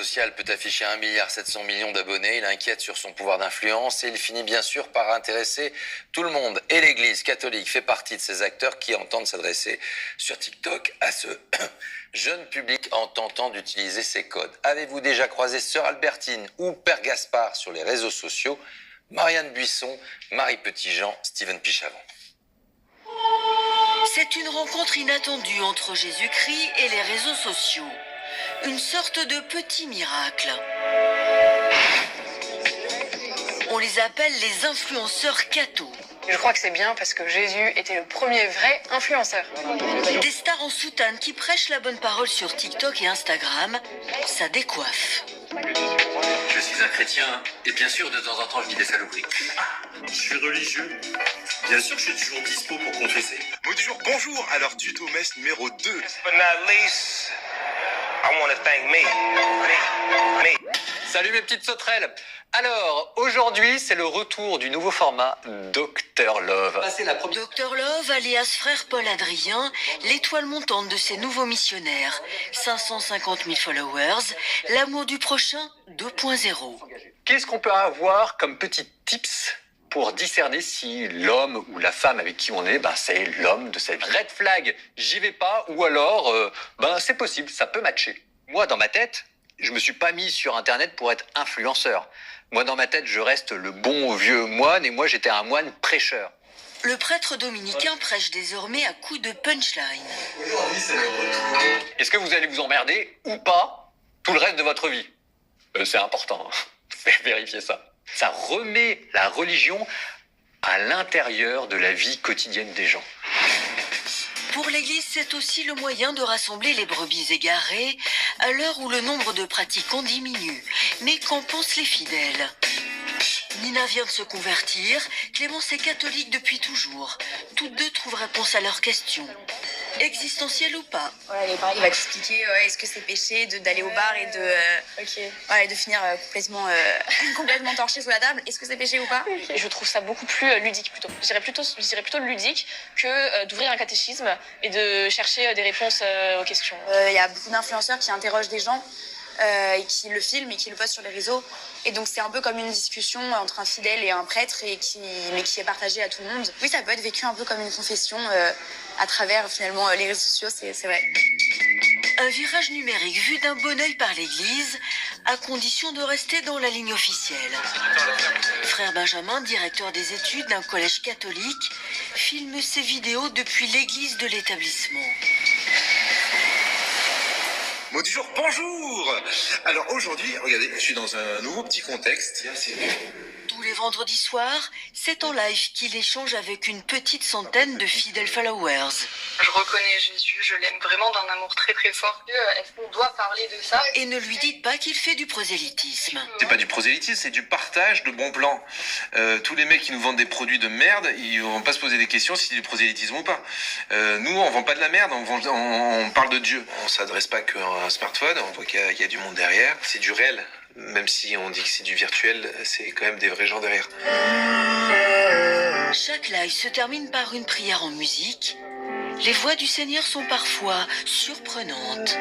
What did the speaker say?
social peut afficher 1,7 milliard d'abonnés. Il inquiète sur son pouvoir d'influence et il finit bien sûr par intéresser tout le monde. Et l'Église catholique fait partie de ces acteurs qui entendent s'adresser sur TikTok à ce jeune public en tentant d'utiliser ces codes. Avez-vous déjà croisé Sœur Albertine ou Père Gaspard sur les réseaux sociaux? Marianne Buisson, Marie Petitjean, Steven Pichavon. C'est une rencontre inattendue entre Jésus-Christ et les réseaux sociaux. Une sorte de petit miracle. On les appelle les influenceurs cathos. Je crois que c'est bien parce que Jésus était le premier vrai influenceur. Des stars en soutane qui prêchent la bonne parole sur TikTok et Instagram, ça décoiffe. Je suis un chrétien et bien sûr de temps en temps je dis des saloperies. Je suis religieux. Bien sûr, je suis toujours dispo pour confesser. Mot du jour, bonjour. Alors, tuto mess numéro 2. But not least, I want to thank me. Salut mes petites sauterelles. Alors, aujourd'hui, c'est le retour du nouveau format Dr Love. Dr Love, alias frère Paul Adrien, l'étoile montante de ces nouveaux missionnaires. 550 000 followers, l'amour du prochain 2.0. Qu'est-ce qu'on peut avoir comme petits tips pour discerner si l'homme ou la femme avec qui on est, c'est l'homme de sa vie? Red flag, j'y vais pas, ou alors, c'est possible, ça peut matcher. Moi, dans ma tête, je me suis pas mis sur Internet pour être influenceur. Moi, dans ma tête, je reste le bon vieux moine, et moi, j'étais un moine prêcheur. Le prêtre dominicain prêche désormais à coups de punchline. Aujourd'hui, c'est le retour. Est-ce que vous allez vous emmerder ou pas tout le reste de votre vie? C'est important, vérifiez ça. Ça remet la religion à l'intérieur de la vie quotidienne des gens. Pour l'Église, c'est aussi le moyen de rassembler les brebis égarées à l'heure où le nombre de pratiquants diminue. Mais qu'en pensent les fidèles? Nina vient de se convertir, Clémence est catholique depuis toujours. Toutes deux trouvent réponse à leurs questions. Existentielles ou pas? Voilà, il va t'expliquer est-ce que c'est péché d'aller au bar et de finir complètement torché sous la table. Est-ce que c'est péché ou pas? Je trouve ça beaucoup plus ludique plutôt. Je dirais plutôt ludique que d'ouvrir un catéchisme et de chercher des réponses aux questions. Il y a beaucoup d'influenceurs qui interrogent des gens et qui le filment et qui le postent sur les réseaux. Et donc c'est un peu comme une discussion entre un fidèle et un prêtre, mais qui est partagée à tout le monde. Oui, ça peut être vécu un peu comme une confession à travers finalement les réseaux sociaux, c'est vrai. Un virage numérique vu d'un bon œil par l'Église, à condition de rester dans la ligne officielle. Frère Benjamin, directeur des études d'un collège catholique, filme ses vidéos depuis l'église de l'établissement. Mot du jour, bonjour. Alors aujourd'hui, regardez, je suis dans un nouveau petit contexte. Tous les vendredis soirs, c'est en live qu'il échange avec une petite centaine de fidèles followers. Je reconnais Jésus, je l'aime vraiment d'un amour très très fort. Est-ce qu'on doit parler de ça? Et ne lui dites pas qu'il fait du prosélytisme. C'est pas du prosélytisme, c'est du partage de bons plans. Tous les mecs qui nous vendent des produits de merde, ils vont pas se poser des questions si c'est du prosélytisme ou pas. Nous, on vend pas de la merde, on parle de Dieu. On s'adresse pas qu'à un smartphone, on voit qu'il y a du monde derrière. C'est du réel. Même si on dit que c'est du virtuel, c'est quand même des vrais gens derrière. Chaque live se termine par une prière en musique. Les voix du Seigneur sont parfois surprenantes.